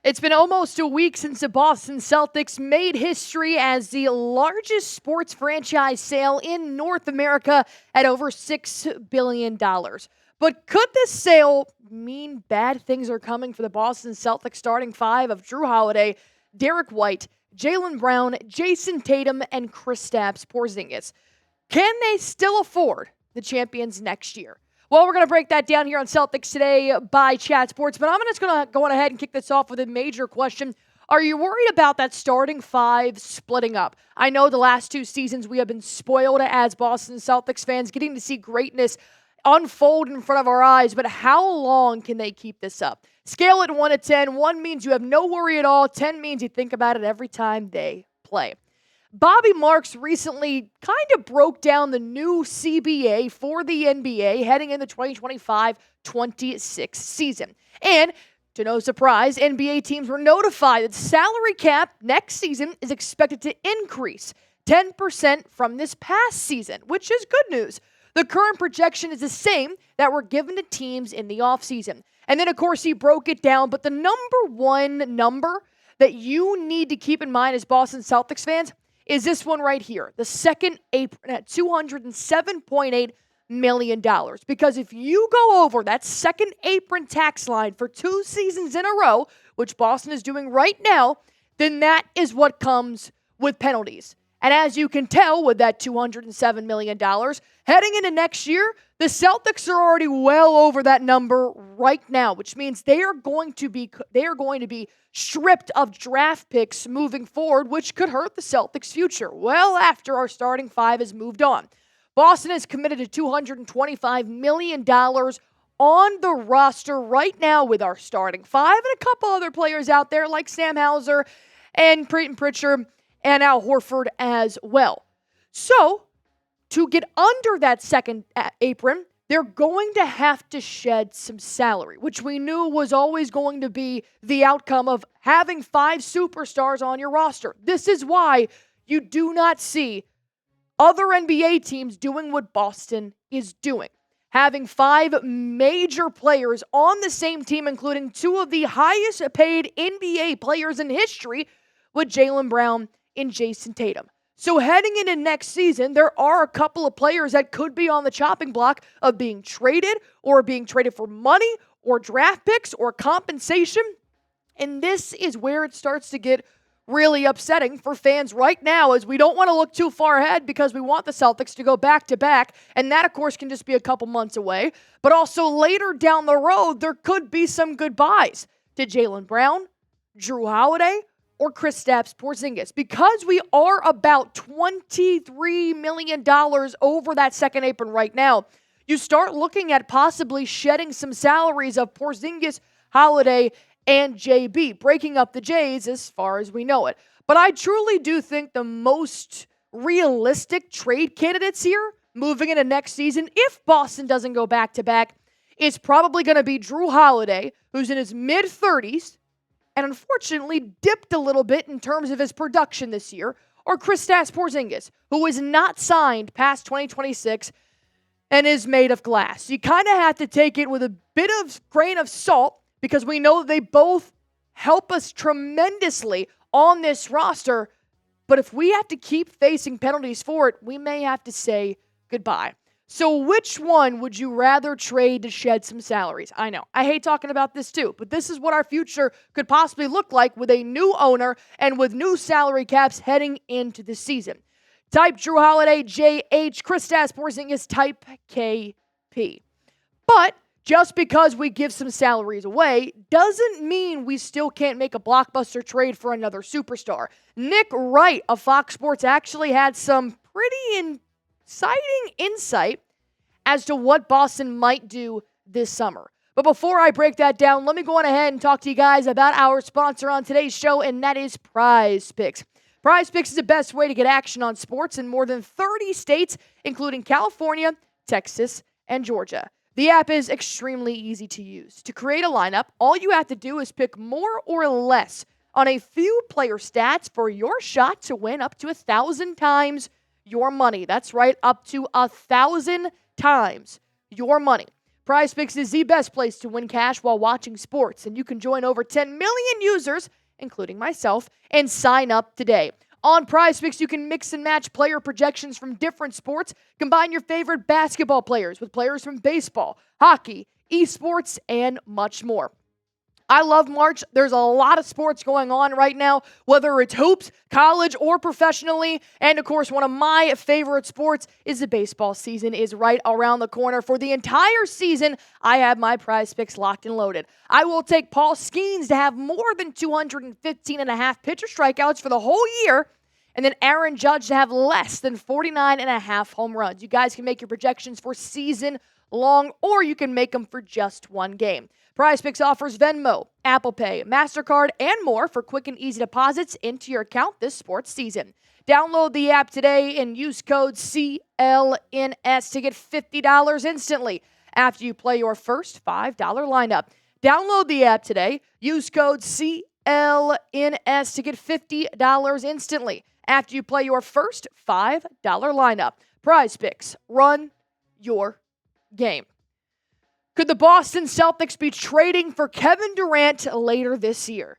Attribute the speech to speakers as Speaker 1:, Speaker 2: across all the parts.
Speaker 1: It's been almost a week since the Boston Celtics made history as the largest sports franchise sale in North America at over $6 billion. But could this sale mean bad things are coming for the Boston Celtics starting five of Jrue Holiday, Derek White, Jaylen Brown, Jason Tatum, and Kristaps Porzingis? Can they still afford the champions next year? Well, we're going to break that down here on Celtics Today by Chat Sports, but I'm just going to go on ahead and kick this off with a major question. Are you worried about that starting five splitting up? I know the last two seasons we have been spoiled as Boston Celtics fans, getting to see greatness unfold in front of our eyes, but how long can they keep this up? Scale it 1 to 10. 1 means you have no worry at all. 10 means you think about it every time they play. Bobby Marks recently kind of broke down the new CBA for the NBA heading into the 2025-26 season. And to no surprise, NBA teams were notified that the salary cap next season is expected to increase 10% from this past season, which is good news. The current projection is the same that were given to teams in the offseason. And then, of course, he broke it down, but the number one number that you need to keep in mind as Boston Celtics fans is this one right here, the second apron at $207.8 million. Because if you go over that second apron tax line for 2 seasons in a row, which Boston is doing right now, then that is what comes with penalties. And as you can tell with that $207 million, heading into next year, the Celtics are already well over that number right now, which means they are going to be stripped of draft picks moving forward, which could hurt the Celtics' future well after our starting five has moved on. Boston is committed to $225 million on the roster right now with our starting five and a couple other players out there like Sam Hauser and Peyton Pritchard and Al Horford as well. So, to get under that second apron, they're going to have to shed some salary, which we knew was always going to be the outcome of having 5 superstars on your roster. This is why you do not see other NBA teams doing what Boston is doing. Having 5 major players on the same team, including 2 of the highest paid NBA players in history with Jaylen Brown and Jason Tatum. So heading into next season, there are a couple of players that could be on the chopping block of being traded or being traded for money or draft picks or compensation. And this is where it starts to get really upsetting for fans right now, as we don't want to look too far ahead because we want the Celtics to go back-to-back. And that, of course, can just be a couple months away. But also later down the road, there could be some goodbyes to Jaylen Brown, Jrue Holiday, or Kristaps Porzingis. Because we are about $23 million over that second apron right now, you start looking at possibly shedding some salaries of Porzingis, Holiday, and JB, breaking up the Jays as far as we know it. But I truly do think the most realistic trade candidates here moving into next season, if Boston doesn't go back-to-back, is probably going to be Jrue Holiday, who's in his mid-30s, and unfortunately dipped a little bit in terms of his production this year, or Kristaps Porzingis, who is not signed past 2026 and is made of glass. You kind of have to take it with a bit of grain of salt because we know they both help us tremendously on this roster, but if we have to keep facing penalties for it, we may have to say goodbye. So which one would you rather trade to shed some salaries? I know, I hate talking about this too, but this is what our future could possibly look like with a new owner and with new salary caps heading into the season. Type Jrue Holiday JH, Kristaps Porzingis Type KP. But just because we give some salaries away doesn't mean we still can't make a blockbuster trade for another superstar. Nick Wright of Fox Sports actually had some pretty exciting insight as to what Boston might do this summer. But before I break that down, let me go on ahead and talk to you guys about our sponsor on today's show, and that is Prize Picks. Prize Picks is the best way to get action on sports in more than 30 states, including California, Texas, and Georgia. The app is extremely easy to use. To create a lineup, all you have to do is pick more or less on a few player stats for your shot to win up to 1,000 times your money. That's right, up to 1,000 times your money. PrizePicks is the best place to win cash while watching sports, and you can join over 10 million users, including myself, and sign up today. On PrizePicks, you can mix and match player projections from different sports, combine your favorite basketball players with players from baseball, hockey, esports, and much more. I love March. There's a lot of sports going on right now, whether it's hoops, college, or professionally. And of course, one of my favorite sports is the baseball season is right around the corner. For the entire season, I have my PrizePicks locked and loaded. I will take Paul Skeens to have more than 215.5 pitcher strikeouts for the whole year, and then Aaron Judge to have less than 49.5 home runs. You guys can make your projections for season long, or you can make them for just one game. PrizePicks offers Venmo, Apple Pay, MasterCard, and more for quick and easy deposits into your account this sports season. Download the app today and use code CLNS to get $50 instantly after you play your first $5 lineup. Download the app today. Use code CLNS to get $50 instantly after you play your first $5 lineup. PrizePicks, run your game. Could the Boston Celtics be trading for Kevin Durant later this year?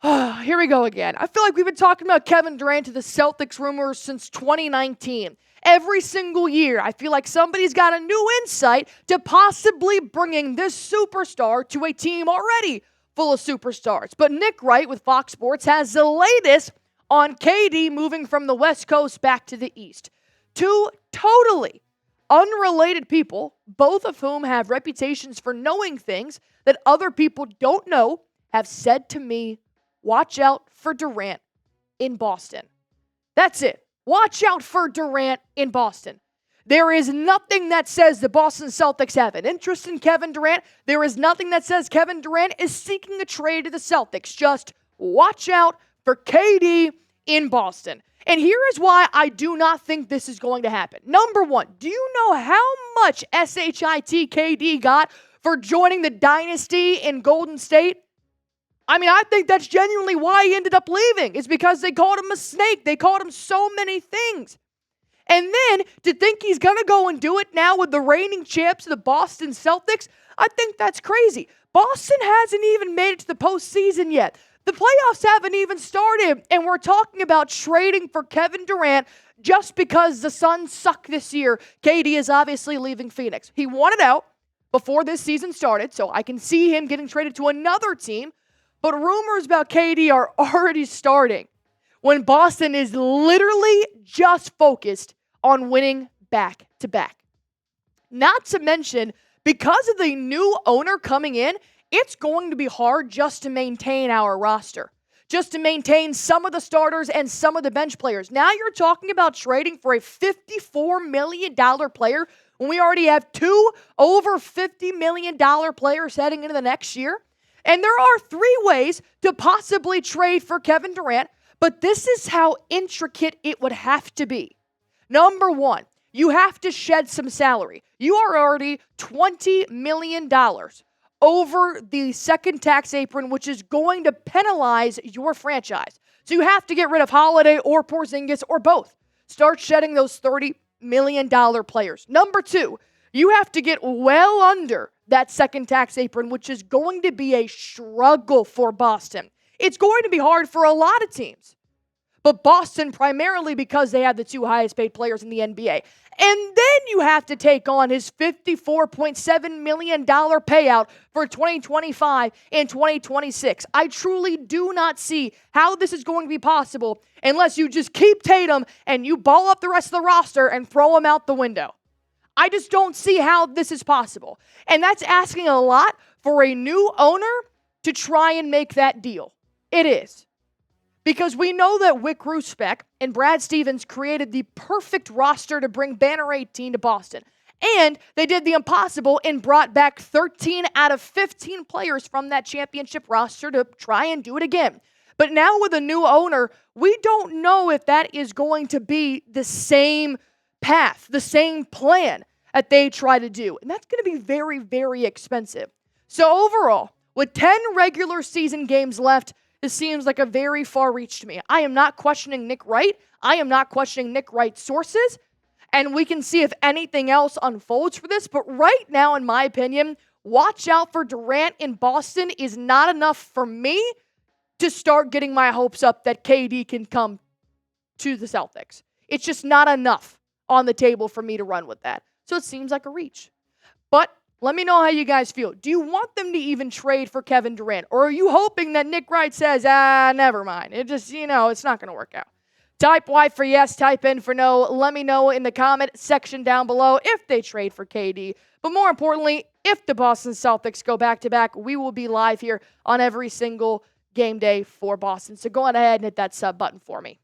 Speaker 1: Here we go again. I feel like we've been talking about Kevin Durant to the Celtics rumors since 2019. Every single year, I feel like somebody's got a new insight to possibly bringing this superstar to a team already full of superstars. But Nick Wright with Fox Sports has the latest on KD moving from the West Coast back to the East. Two totally unrelated people, both of whom have reputations for knowing things that other people don't know, have said to me, watch out for Durant in Boston. That's it. Watch out for Durant in Boston. There is nothing that says the Boston Celtics have an interest in Kevin Durant. There is nothing that says Kevin Durant is seeking a trade to the Celtics. Just watch out for KD in Boston. And here is why I do not think this is going to happen. Number one, do you know how much SHIT KD got for joining the dynasty in Golden State? I mean, I think that's genuinely why he ended up leaving. It's because they called him a snake. They called him so many things. And then to think he's going to go and do it now with the reigning champs, the Boston Celtics, I think that's crazy. Boston hasn't even made it to the postseason yet. The playoffs haven't even started, and we're talking about trading for Kevin Durant just because the Suns suck this year. KD is obviously leaving Phoenix. He wanted out before this season started, so I can see him getting traded to another team, but rumors about KD are already starting when Boston is literally just focused on winning back-to-back. Not to mention, because of the new owner coming in, it's going to be hard just to maintain our roster, just to maintain some of the starters and some of the bench players. Now you're talking about trading for a $54 million player when we already have two over $50 million players heading into the next year. And there are three ways to possibly trade for Kevin Durant, but this is how intricate it would have to be. Number one, you have to shed some salary. You are already $20 million over the second tax apron, which is going to penalize your franchise. So you have to get rid of Holiday or Porzingis or both. Start shedding those $30 million players. Number two, you have to get well under that second tax apron, which is going to be a struggle for Boston. It's going to be hard for a lot of teams. But Boston, primarily because they have the two highest paid players in the NBA. And then you have to take on his $54.7 million payout for 2025 and 2026. I truly do not see how this is going to be possible unless you just keep Tatum and you ball up the rest of the roster and throw him out the window. I just don't see how this is possible. And that's asking a lot for a new owner to try and make that deal. It is. Because we know that Wyc Grousbeck and Brad Stevens created the perfect roster to bring Banner 18 to Boston. And they did the impossible and brought back 13 out of 15 players from that championship roster to try and do it again. But now with a new owner, we don't know if that is going to be the same path, the same plan that they try to do. And that's going to be very, very expensive. So overall, with 10 regular season games left, this seems like a very far reach to me. I am not questioning Nick Wright. I am not questioning Nick Wright's sources. and we can see if anything else unfolds for this. But right now, in my opinion, watch out for Durant in Boston is not enough for me to start getting my hopes up that KD can come to the Celtics. It's just not enough on the table for me to run with that. So it seems like a reach. But let me know how you guys feel. Do you want them to even trade for Kevin Durant? Or are you hoping that Nick Wright says, never mind. It just, it's not going to work out. Type Y for yes, type N for no. Let me know in the comment section down below if they trade for KD. But more importantly, if the Boston Celtics go back-to-back, we will be live here on every single game day for Boston. So go on ahead and hit that sub button for me.